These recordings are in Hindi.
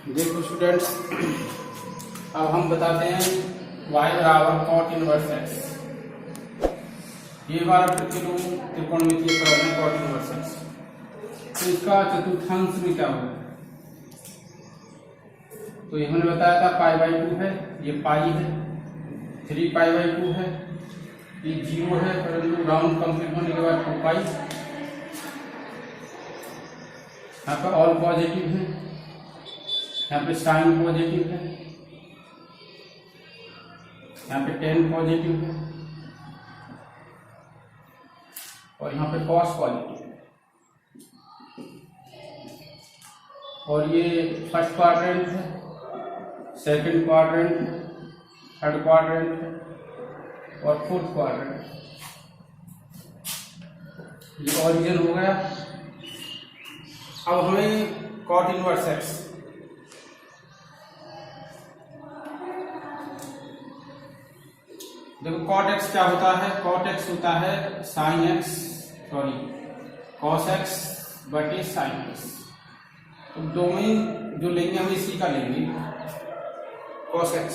देखो स्टूडेंट्स, अब हम बताते हैं y बराबर cot इनवर्स x। ये हमारा त्रिकोणमितीय फलन है cot इनवर्स x। तो इसका चतुर्थांश में क्या होगा? तो ये हमने बताया था π/2 है, ये पाई है, 3π/2 है, ये 0 है, परंतु राउंड कंप्लीट होने के बाद 2π। यहाँ पर ऑल पॉजिटिव है, यहाँ पे साइन पॉजिटिव है, यहाँ पे टेन पॉजिटिव है और यहाँ पे कॉस पॉजिटिव है। और ये फर्स्ट क्वाड्रेंट है, सेकंड क्वाड्रेंट है, थर्ड क्वाड्रेंट है और फोर्थ क्वाड्रेंट है। ये ओरिजिन हो गया। अब हमें कॉट इनवर्स एक्स, देखो कॉट एक्स क्या होता है? कॉट एक्स होता है sine x, sorry cos x बटे साइन एक्स। तो डोमेन जो लेंगे हम इसी का लेंगे, cos x.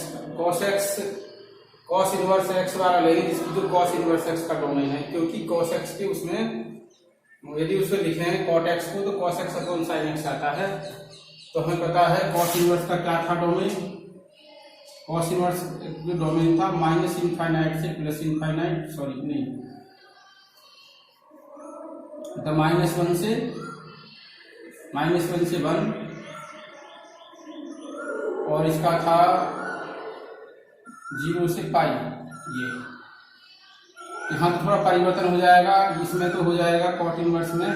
Cos inverse x वाला लेंगे जिसकी जो कॉस इनवर्स एक्स का डोमेन है, क्योंकि कॉस एक्स के उसमें यदि उसमें लिखें कॉट एक्स को तो cos x upon sine x आता है। तो हमें पता है कॉस इनवर्स का क्या था डोमेन? कॉस इनवर्स जो डोमेन था माइनस इनफाइनाइट से प्लस इनफाइनाइट, सॉरी नहीं, तो -1 से -1 और इसका था 0 से पाई। ये यहाँ तो थोड़ा परिवर्तन हो जाएगा, इसमें तो हो जाएगा कॉट इनवर्स में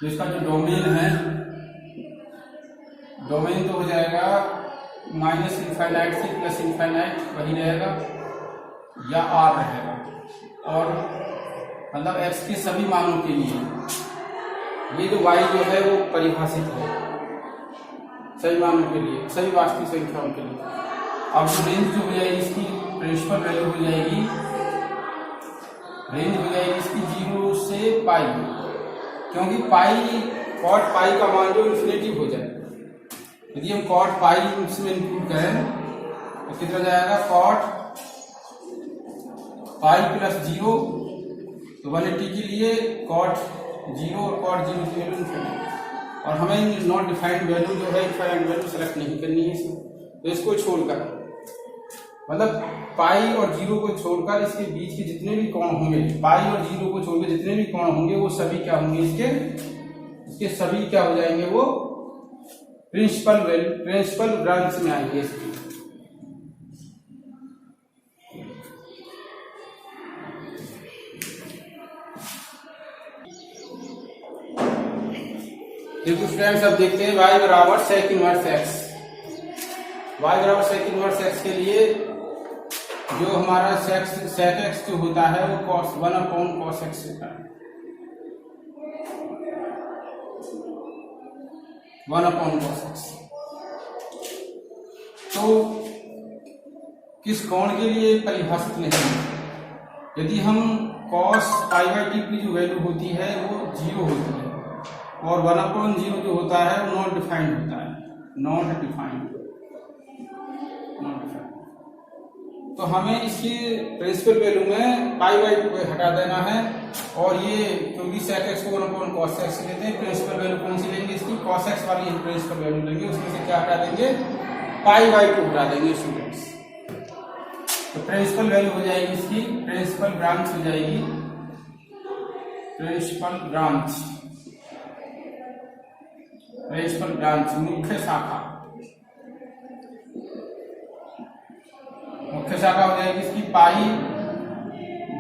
जो इसका जो डोमेन है, डोमेन तो हो जाएगा माइनस इनफाइनाइट से प्लस इनफाइनाइट, वही रहेगा या आर रहेगा। और मतलब एक्स के सभी मानों के लिए ये जो वाई जो है वो परिभाषित है सभी मानों के लिए, सभी वास्तविक संख्याओं के लिए। अब जो रेंज जो हो जाएगी इसकी प्रिंसिपल वैल्यू हो जाएगी, रेंज हो जाएगी इसकी 0 से पाई, क्योंकि पाई कॉट पाई का मान जो इन्फिनिटी हो जाए। यदि हम कॉट पाई इसमें इंक्लूड करें तो कितना जाएगा? कॉट पाई प्लस 0, तो 180 के लिए कॉट 0 और कॉट 0 की वैल्यू इन्फिनिटी। और हमें नॉट डिफाइंड वैल्यू जो है इनफाइनाइट वैल्यू सेलेक्ट नहीं करनी है इसमें, तो इसको छोड़कर मतलब पाई और 0 को छोड़कर इसके बीच के जितने भी कोण होंगे, पाई और 0 को छोड़कर जितने भी कोण होंगे वो सभी क्या होंगे? इसके सभी क्या हो जाएंगे? वो प्रिंसिपल ब्रांच में आएंगे इसकी। देखो स्टूडेंट्स, अब देखते हैं y बराबर सेक इनवर्स एक्स। y बराबर सेक इनवर्स एक्स के लिए जो हमारा सेक एक्स जो होता है वो cos 1/cos x होता है, 1/cos x। तो किस कोण के लिए परिभाषित नहीं है? यदि हम cos π/2 की जो वैल्यू होती है वो 0 होती है और 1/0 जो होता है वो नॉट डिफाइंड होता है, नॉट डिफाइंड। तो हमें इसकी प्रिंसिपल वैल्यू में π/2 हटा देना है। और ये क्योंकि sec x को 1/cos x लेते हैं, प्रिंसिपल वैल्यू कौन सी लेंगे? इसकी cos x वाली प्रिंसिपल वैल्यू लेंगे, उसमें से क्या हटा देंगे? π/2 हटा देंगे स्टूडेंट्स। तो प्रिंसिपल वैल्यू हो जाएगी इसकी, प्रिंसिपल ब्रांच हो जाएगी, प्रिंसिपल ब्रांच मुख्य शाखा हो जाएगी इसकी पाई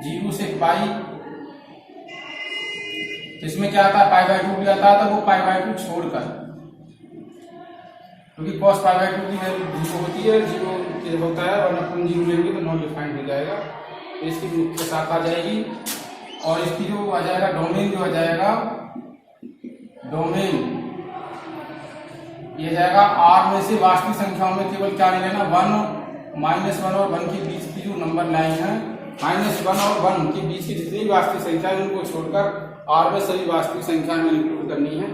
0 से पाई। इसमें क्या आता है? π/2 भी आता है, तो वो π/2 छोड़कर, क्योंकि cos π/2 की वैल्यू 0 होती है, 0 होता है और 1/0 लेंगे तो नॉट डिफाइंड हो जाएगा। तो इसकी मुख्य शाखा आ जाएगी। और इसकी जो आ जाएगा डोमेन, जो आ जाएगा डोमेन ये जाएगा R में से वास्तविक संख्याओं में केवल क्या नहीं लेना? 1, -1 और 1 के बीच की जो नंबर लाइन है, -1 और 1 के बीच की जितनी भी वास्तविक संख्या है उनको छोड़कर R में सभी वास्तविक संख्या में इंक्लूड करनी है।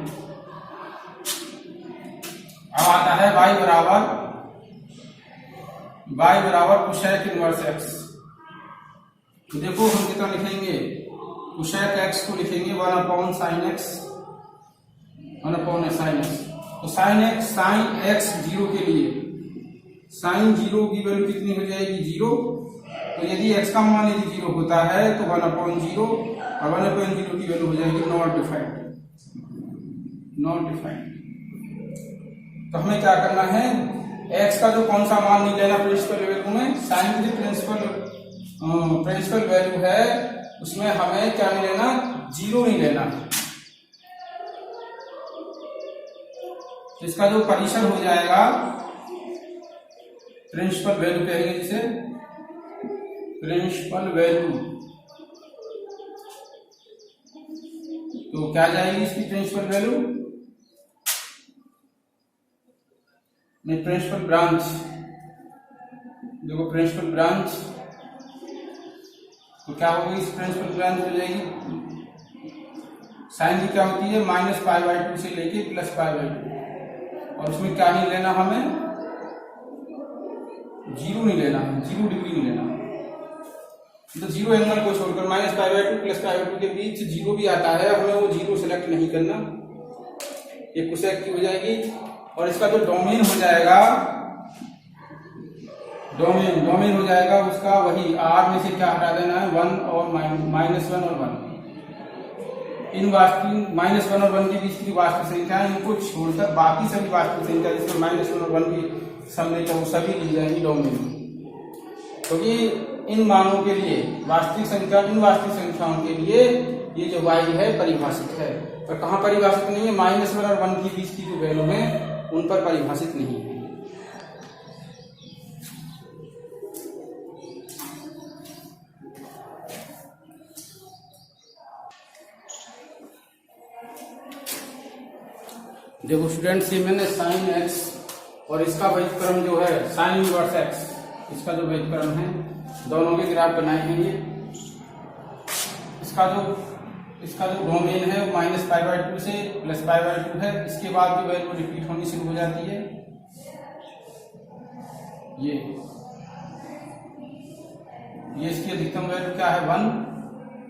अब आता है y बराबर कोसेक इनवर्स x। तो देखो हम कितना लिखेंगे, कोसेक x को लिखेंगे 1/sin x, 1/sin x। तो sin x 0 के लिए sin 0 की वैल्यू कितनी हो जाएगी 0। तो यदि x का मान यदि 0 होता है तो 1/0 और 1/0 की वैल्यू हो जाएगी नॉट डिफाइंड। तो हमें क्या करना है, x का जो कौन सा मान नहीं लेना प्रिंसिपल वैल्यू में, साइन की प्रिंसिपल वैल्यू है उसमें हमें क्या नहीं लेना, 0 नहीं लेना। इसका जो परिसर हो जाएगा प्रिंसिपल वैल्यू कहेंगे जिसे, प्रिंसिपल वैल्यू। तो क्या जाएगी इसकी प्रिंसिपल वैल्यू, नहीं प्रिंसिपल ब्रांच। देखो प्रिंसिपल ब्रांच तो क्या होगी, इस प्रिंसिपल ब्रांच हो जाएगी साइन की क्या होती है -π/2 से लेके +π/2। और उसमें क्या नहीं लेना, हमें 0 नहीं लेना, 0 डिग्री नहीं लेना। तो 0 एंगल को छोड़कर -π/2 +π/2 के बीच 0 भी आता है, हमें वो 0 सेलेक्ट नहीं करना, ये कोसेक की हो जाएगी। और इसका जो डोमेन हो जाएगा, डोमेन हो जाएगा उसका वही r में से क्या हटा देना है 1 और -1 और 1। इन वास्तविक -1 और 1 के बीच की वास्तविक संख्या इनको छोड़कर बाकी सभी वास्तविक संख्या जिसमें -1 और 1 की सम्मिलित है वो सभी ली जाएंगी डोमेन में। क्योंकि इन मानों के लिए वास्तविक संख्या, इन वास्तविक संख्याओं के लिए ये जो y है परिभाषित है, और कहाँ परिभाषित नहीं है, -1 और 1 के बीच की जो वैल्यू है उन पर परिभाषित नहीं है। देखो स्टूडेंट्स, ये मैंने sin x और इसका व्युत्क्रम जो है sin इनवर्स x, इसका जो व्युत्क्रम है दोनों के ग्राफ बनाए हैं। ये इसका जो डोमेन है वो -π/2 से +π/2 है। इसके बाद जो वैल्यू रिपीट होनी शुरू हो जाती है, ये इसकी अधिकतम वैल्यू क्या है 1,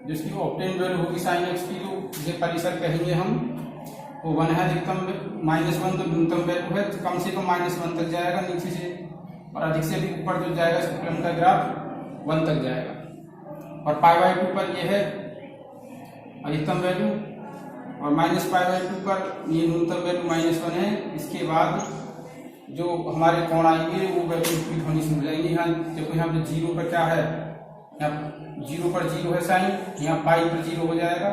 जिसकी ऑब्टेन वैल्यू होगी sin x की, जो ये परिसर कहेंगे हम वो 1 है अधिकतम, -1 तो न्यूनतम वैल्यू है, तो कम से कम -1 तक जाएगा नीचे से, और अधिक से अधिक ऊपर जो जाएगा स्पेक्ट्रम का ग्राफ 1 तक जाएगा। और π/2 पर ये है अधिकतम वैल्यू, और -π/2 पर ये न्यूनतम वैल्यू -1 है। इसके बाद जो हमारे कोण आएंगे वो वैल्यू रिपीट होनी शुरू हो जाएंगी। यहाँ देखो, यहाँ पे 0 पर क्या है, यहाँ 0 पर 0 है साइन, यहाँ π पर 0 हो जाएगा।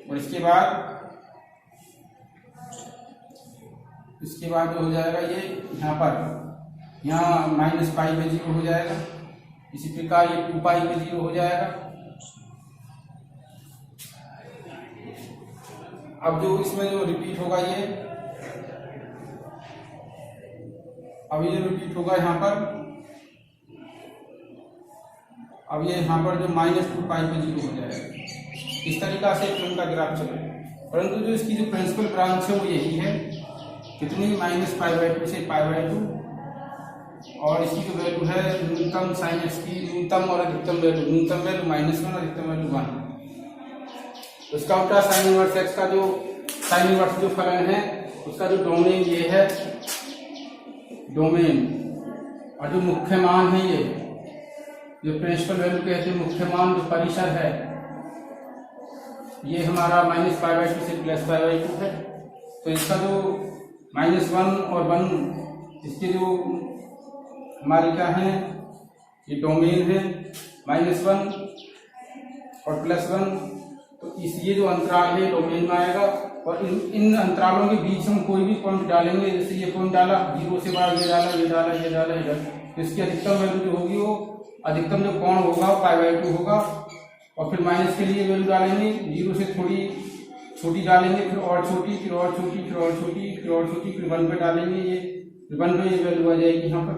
और इसके बाद जो हो जाएगा ये यहाँ पर, यहाँ -π पे 0 हो जाएगा। इसी प्रकार ये 2π पे 0 हो जाएगा। अब जो इसमें जो रिपीट होगा ये, अब ये रिपीट होगा यहाँ पर, अब ये यहाँ पर जो -2π पे 0 हो जाएगा। इस तरीका से फिल्म का ग्राफ चलेगा। परंतु जो इसकी जो प्रिंसिपल ब्रांच है वो यही है, कितनी -π/2 से π/2, और इसकी जो वैल्यू है न्यूनतम sin x की, न्यूनतम और अधिकतम वैल्यू, न्यूनतम वैल्यू -1 अधिकतम वैल्यू 1। तो इसका उल्टा sin इनवर्स x का जो sin इनवर्स जो फलन है उसका जो डोमेन ये है डोमेन, और जो मुख्य मान है ये जो प्रिंसिपल वैल्यू कहते हैं मुख्य मान, जो परिसर है ये हमारा -π/2 से +π/2 है। तो इसका जो -1 और 1 इसके जो हमारे क्या है, ये डोमेन है -1 और +1। तो इस ये जो अंतराल है डोमेन में आएगा, और इन अंतरालों के बीच हम कोई भी पॉइंट डालेंगे, जैसे ये पॉइंट डाला 0 से बाद ये डाला, ये डाला, ये डाला, इधर, तो इसकी अधिकतम वैल्यू जो होगी वो अधिकतम जो कोण होगा π/2 होगा। और फिर माइनस के लिए वैल्यू डालेंगे, 0 से थोड़ी छोटी डालेंगे, फिर और छोटी, फिर और छोटी, फिर और छोटी, फिर और छोटी, फिर 1 पे डालेंगे, ये 1 पे ये वैल्यू आ जाएगी यहाँ पर,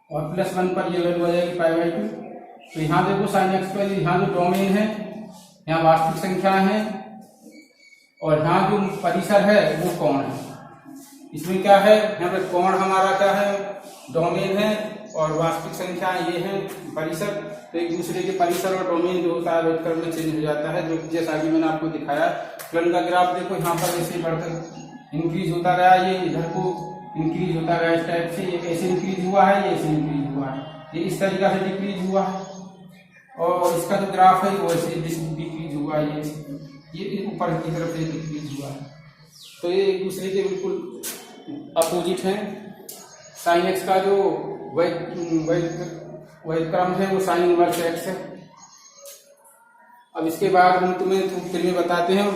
और +1 पर ये वैल्यू आ जाएगी π/2। तो यहाँ देखो sin x पर यहाँ जो डोमेन है, यहाँ वास्तविक संख्या है और यहाँ जो परिसर है वो कोण है। इसमें क्या है, यहाँ पे कोण हमारा क्या है, डोमेन है, और वास्तविक संख्या ये है परिसर। तो एक दूसरे के परिसर और डोमेन जो होता है वेक्टर में चेंज हो जाता है, जो जैसा कि मैंने आपको दिखाया। फ्लन का ग्राफ देखो, यहाँ पर ऐसे बढ़कर इंक्रीज होता गया, ये इधर को इंक्रीज होता गया इस टाइप से, ये ऐसे इंक्रीज हुआ है, ये ऐसे इंक्रीज हुआ है, ये इस तरीका से डिक्रीज हुआ है, और इसका जो ग्राफ है वो ऐसे डिक्रीज हुआ है, ये ऊपर की तरफ से डिक्रीज हुआ है। तो ये एक दूसरे के बिल्कुल अपोजिट हैं। साइन एक्स का जो वैध क्रम है वो साइन इनवर्स एक्स है। अब इसके बाद हम तुम्हें फिर में बताते हैं,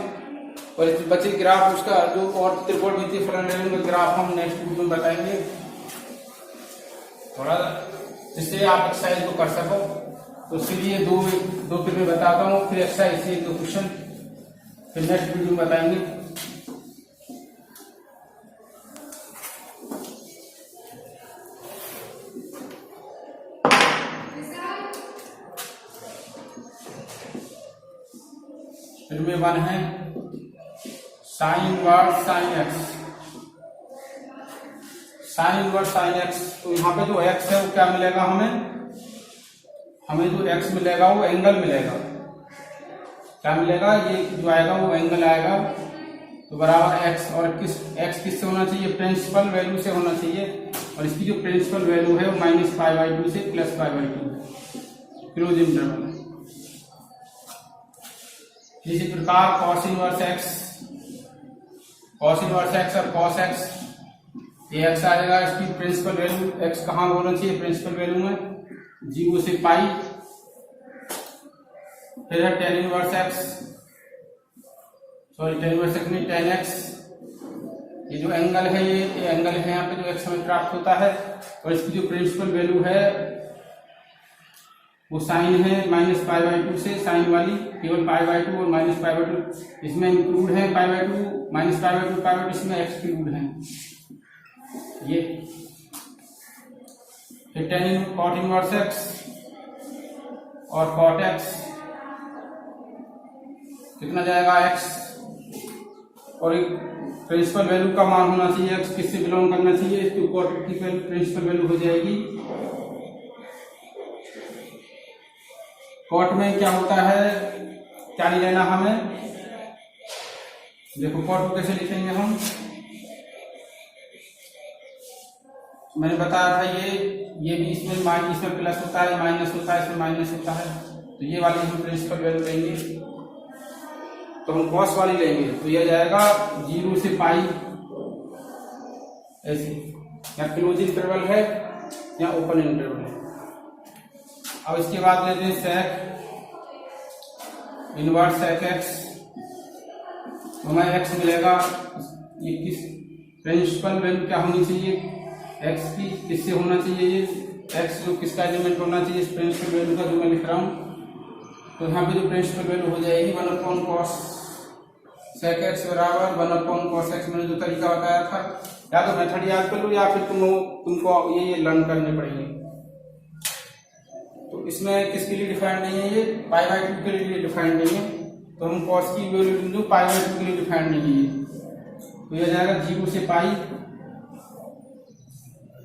और बचे ग्राफ उसका जो और त्रिकोणमितीय फलन का ग्राफ हम नेक्स्ट वीडियो में बताएंगे, थोड़ा जिससे आप एक्सरसाइज को कर सको। तो इसलिए दो फिर मैं बताता हूँ, फिर एक्सरसाइज से 2 क्वेश्चन फिर नेक्स्ट वीडियो में बताएंगे। फिर में 1 है sine inverse sine x, sine inverse sine x. तो यहाँ पे जो एक्स है वो क्या मिलेगा हमें जो एक्स मिलेगा वो एंगल मिलेगा। क्या मिलेगा, ये जो आएगा वो एंगल आएगा। तो बराबर एक्स, और एक्स किससे होना चाहिए, प्रिंसिपल वैल्यू से होना चाहिए, और इसकी जो प्रिंसिपल वैल्यू है वो -π/2 से +π/2 क्लोज इंटरवल है। इसी प्रकार cos इनवर्स एक्स और cos एक्स, ये एक्स आएगा, इसकी प्रिंसिपल वैल्यू एक्स कहाँ होना चाहिए, प्रिंसिपल वैल्यू में 0 से π। फिर है tan inverse x, tan inverse x में tan एक्स, ये जो एंगल है ये एंगल है यहाँ पे जो एक्स में प्राप्त होता है, और इसकी जो प्रिंसिपल वैल्यू है वो साइन है -π/2 से, साइन वाली केवल π/2 और -π/2 इसमें इंक्लूड है, π/2 -π/2 इसमें एक्सक्लूड है ये। फिर cot इनवर्स एक्स और cot एक्स कितना जाएगा एक्स, और एक प्रिंसिपल वैल्यू का मान होना चाहिए, एक्स किससे बिलोंग करना चाहिए, इसकी cot की प्रिंसिपल वैल्यू हो जाएगी। कॉट में क्या होता है, क्या नहीं लेना हमें, देखो कॉट को कैसे लिखेंगे हम, मैंने बताया था ये भी इसमें प्लस होता है, माइनस होता है, इसमें माइनस होता है। तो ये वाली हम प्रिंसिपल वैल्यू लेंगे, तो हम कॉस वाली लेंगे, तो यह जाएगा 0 से π ऐसे, या क्लोज इंटरवल है या ओपन इंटरवल है। अब इसके बाद लेते हैं सेक इनवर्स सेक एक्स, तो हमें एक्स मिलेगा, ये किस प्रिंसिपल वैल्यू क्या होनी चाहिए एक्स की, किससे होना चाहिए, ये एक्स जो किसका एलिमेंट होना चाहिए इस प्रिंसिपल वैल्यू का जो मैं लिख रहा हूँ। तो यहाँ पे जो प्रिंसिपल वैल्यू हो जाएगी 1/cos सेक एक्स बराबर 1/cos एक्स। मैंने जो तरीका बताया था, या तो मेथड याद कर लो या फिर तुमको ये लर्न करने पड़ेंगे। तो इसमें किसके लिए डिफाइंड नहीं है, ये π/2 के लिए डिफाइंड नहीं है, तो हम cos की वैल्यू जो π/2 के लिए डिफाइंड नहीं है। तो यह जाएगा 0 से π,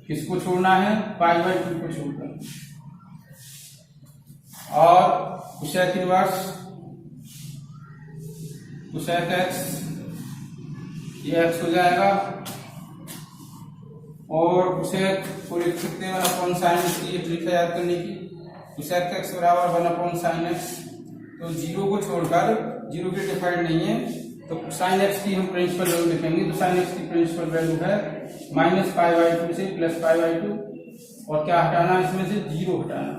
किसको छोड़ना है, π/2 को छोड़कर, और कोसेक इनवर्स कोसेक एक्स, ये एक्स हो जाएगा, और कोसेक को लिख सकते हैं 1/sin एक्स की, ये ट्रिक है याद करने की, कोसेक एक्स बराबर 1/sin एक्स। तो 0 को छोड़कर, 0 की डिफाइंड नहीं है, तो sin एक्स की हम प्रिंसिपल वैल्यू लिखेंगे। तो sin एक्स की प्रिंसिपल वैल्यू है -π/2 से +π/2, और क्या हटाना इसमें से 0 हटाना,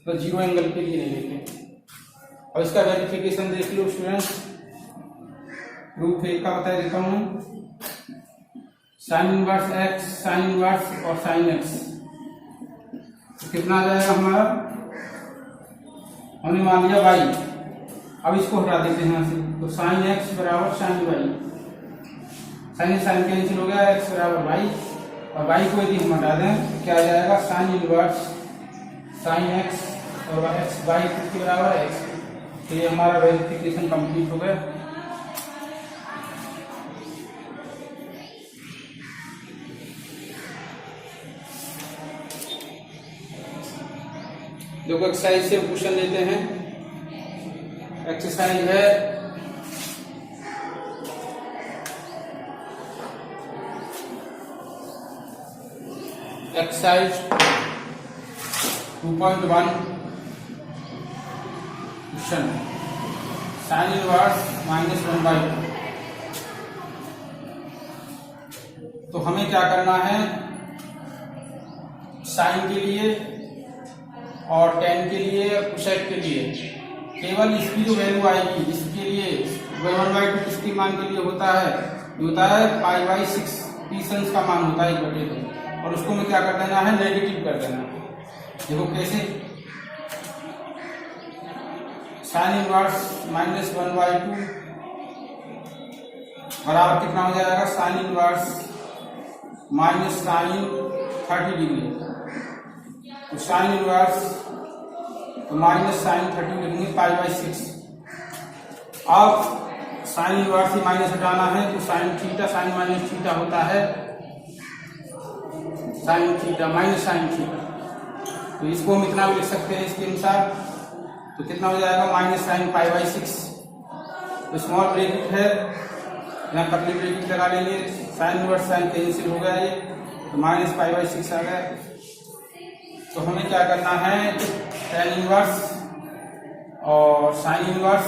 तो 0 एंगल के लिए नहीं लेते। और इसका वेरिफिकेशन देख लो स्टूडेंट्स, प्रूफ एक का बता देता हूँ, sine inverse x, sine inverse और साइन एक्स, तो कितना आ जाएगा हमारा, हमने मान लिया y, अब इसको हटा देते हैं यहाँ से, तो साइन एक्स बराबर sine y, sine sine cancel हो गया, एक्स बराबर वाई, और वाई को यदि हम हटा दें तो क्या आ जाएगा, साइन इनवर्स साइन एक्स और एक्स वाई के बराबर एक्स। तो ये हमारा वेरिफिकेशन कंप्लीट हो गया। देखो एक्सरसाइज से क्वेश्चन लेते हैं। एक्सरसाइज है एक्सरसाइज 2.1 क्वेश्चन साइन इनवर्स -1/2। तो हमें क्या करना है, साइन के लिए और टेन के लिए, कोसेक के लिए केवल इसकी जो वैल्यू आएगी इसके लिए 1/2 किसके मान के लिए होता है, π/6 पीसेंस का मान होता है 1/2, और उसको में क्या कर देना है, नेगेटिव कर देना। देखो कैसे, साइन इनवर्स -1/2 बराबर कितना हो जाएगा, sine inverse minus sine 30 degree, तो साइन इनवर्स तो माइनस साइन 30 लिखेंगे π/6। अब साइन इनवर्स से माइनस हटाना है तो sine theta, sine minus theta होता है sine theta minus sine theta, तो इसको हम इतना भी लिख सकते हैं इसके अनुसार। तो कितना हो जाएगा, माइनस साइन π/6। तो स्मॉल ब्रैकेट है, यहाँ पतली ब्रैकेट लगा लेंगे, साइन इनवर्स साइन कैंसिल हो गया ये, तो माइनस π/6 आ गया। तो हमें क्या करना है, टेन इनवर्स और साइन इनवर्स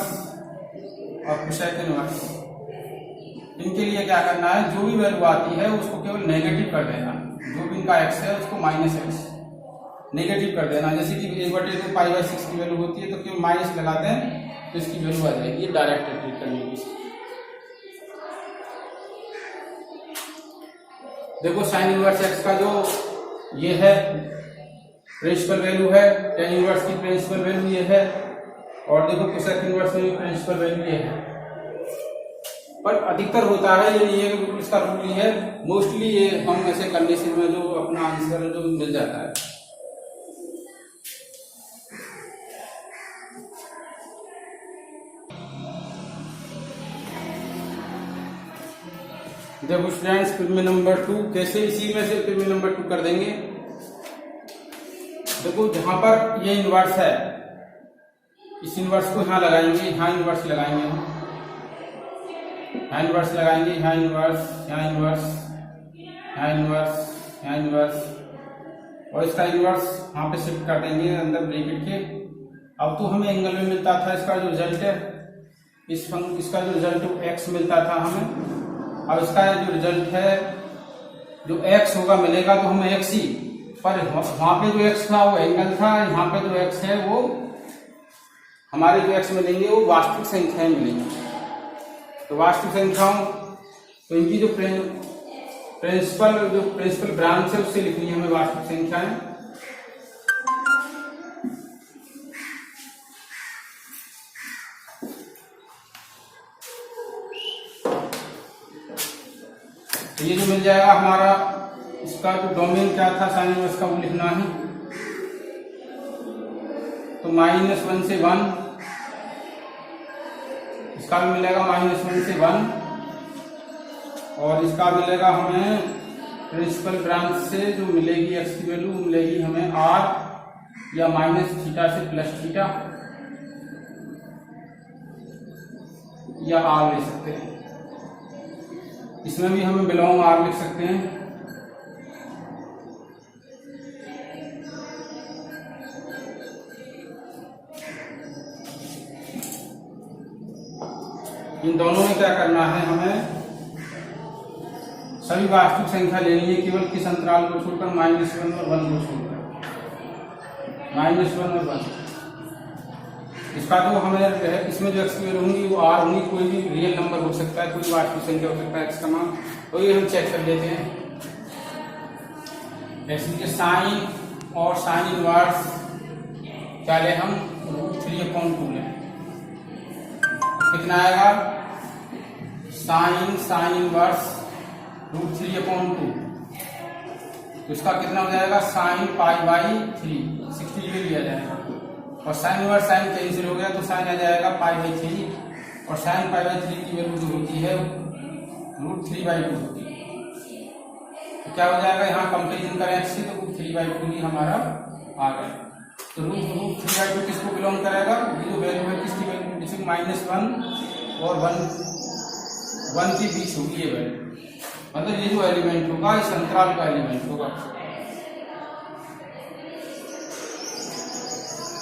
और कोसेक इनवर्स, इनके लिए क्या करना है, जो भी वैल्यू आती है उसको केवल नेगेटिव कर देना, जो भी इनका x है उसको -x नेगेटिव कर देना। जैसे कि 1/2 π/6 की वैल्यू होती है तो केवल माइनस लगाते हैं तो इसकी वैल्यू आ जाएगी। ये डायरेक्ट ट्रीट करने की। देखो साइन इनवर्स x का जो ये है प्रिंसिपल वैल्यू है, टेन इनवर्स की प्रिंसिपल वैल्यू ये है, और देखो कोसेक इनवर्स में भी प्रिंसिपल वैल्यू ये है। पर अधिकतर होता है, ये नहीं है कि इसका रूल ही है, मोस्टली ये हम ऐसे करने से में जो अपना आंसर जो मिल जाता है। देखो स्टूडेंट्स, प्रमेय नंबर 2 कैसे, इसी में से प्रमेय नंबर 2 कर देंगे। देखो जहां पर ये इनवर्स है, इस इनवर्स को यहाँ लगाएंगे, यहाँ इनवर्स लगाएंगे, यहाँ इनवर्स लगाएंगे, यहाँ इनवर्स, यहाँ इनवर्स, यहाँ इनवर्स, यहाँ इनवर्स, और इसका इनवर्स यहाँ पे शिफ्ट कर देंगे अंदर ब्रैकेट के। अब तो हमें एंगल में मिलता था, इसका जो रिजल्ट है, इसका जो रिजल्ट एक्स मिलता था हमें, अब इसका जो रिजल्ट है जो x होगा मिलेगा तो हमें x ही, पर वहां पे जो x था वो एंगल था, यहाँ पे जो x है वो हमारे जो x मिलेंगे वो वास्तविक संख्याएं मिलेंगी। तो वास्तविक संख्याओं, तो इनकी जो प्रिंसिपल ब्रांच है उससे लिखनी है हमें वास्तविक संख्याएं। तो ये जो मिल जाएगा हमारा, इसका जो डोमेन क्या था साइन इनवर्स का वो लिखना है। तो -1 से 1, इसका भी मिलेगा -1 से 1, और इसका मिलेगा हमें प्रिंसिपल ब्रांच से जो मिलेगी x की वैल्यू मिलेगी हमें r या -θ से +θ या r ले सकते हैं। इसमें भी हमें बिलोंग r लिख सकते हैं। इन दोनों में क्या करना है, हमें सभी वास्तविक संख्या लेनी है, केवल किस अंतराल को छोड़कर, -1 और 1 को छोड़कर, -1 और 1। इसका जो हमें इसमें जो x की वैल्यू होंगी वो r होंगी, कोई भी रियल नंबर हो सकता है, कोई वास्तविक संख्या हो सकता है x का मान, तो ये हम चेक कर लेते हैं। जैसे कि साइन और साइन इनवर्स क्या ले हम, √3/2 लें, कितना आएगा, साइन इनवर्स √3/2, तो इसका कितना हो जाएगा, साइन π/3 60 डिग्री लिया जाएगा, और साइन इनवर्स साइन कैंसिल हो गया तो साइन आ जाएगा π/3, और साइन π/3 की वैल्यू जो होती है √3/2 होती है। तो क्या हो जाएगा, यहाँ कंपेरिजन करें x से तो √3/2 ही हमारा आ गया। तो रूट 3/2 किसको बिलोंग करेगा? ये जो वैल्यू है किसकी वैल्यू? जिसमें -1 और 1 के बीच होगी ये वैल्यू, मतलब ये जो एलिमेंट होगा इस अंतराल का एलिमेंट होगा।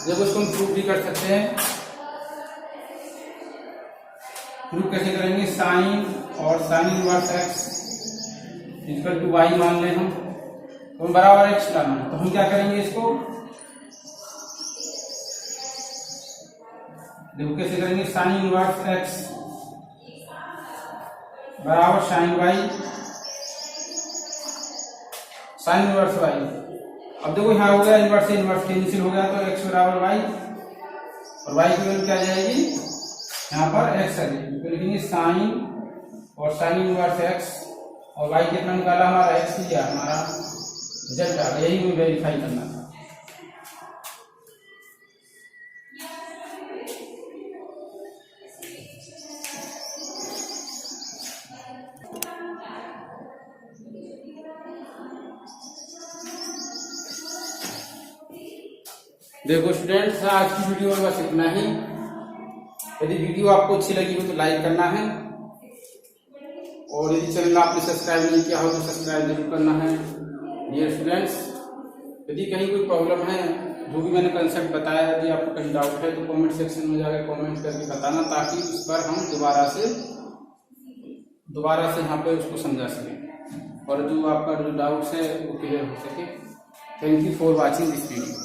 जब उसको हम प्रूव भी कर सकते हैं। प्रूव कैसे करेंगे? साइन और sine inverse x equal to y मान लें हम, तो बराबर x लाना है। तो हम क्या करेंगे इसको? देखो कैसे करेंगे? साइन इनवर्स x बराबर sine y, sine inverse y। अब देखो यहाँ हो गया इनवर्स से इनवर्स कैंसिल हो गया, तो x बराबर y, और y की वैल्यू क्या जाएगी? यहाँ पर x आ जाएगी। तो लिखेंगे साइन और साइन इनवर्स x, और y कितना निकाला हमारा? x लिया, हमारा रिजल्ट आ गया। यही हमें वेरीफाई करना था। देखो स्टूडेंट्स, आज की वीडियो में बस इतना ही। यदि वीडियो आपको अच्छी लगी हो तो लाइक करना है, और यदि चैनल आपने सब्सक्राइब नहीं किया हो तो सब्सक्राइब जरूर करना है। डियर स्टूडेंट्स, यदि कहीं कोई प्रॉब्लम है, जो भी मैंने कंसेप्ट बताया, यदि आपको कहीं डाउट है तो कमेंट सेक्शन में जाकर कमेंट करके बताना, ताकि उस पर हम दोबारा से यहाँ पे उसको समझा सकें, और जो आपका जो डाउट्स है वो क्लियर हो सके। Thank you for watching this video.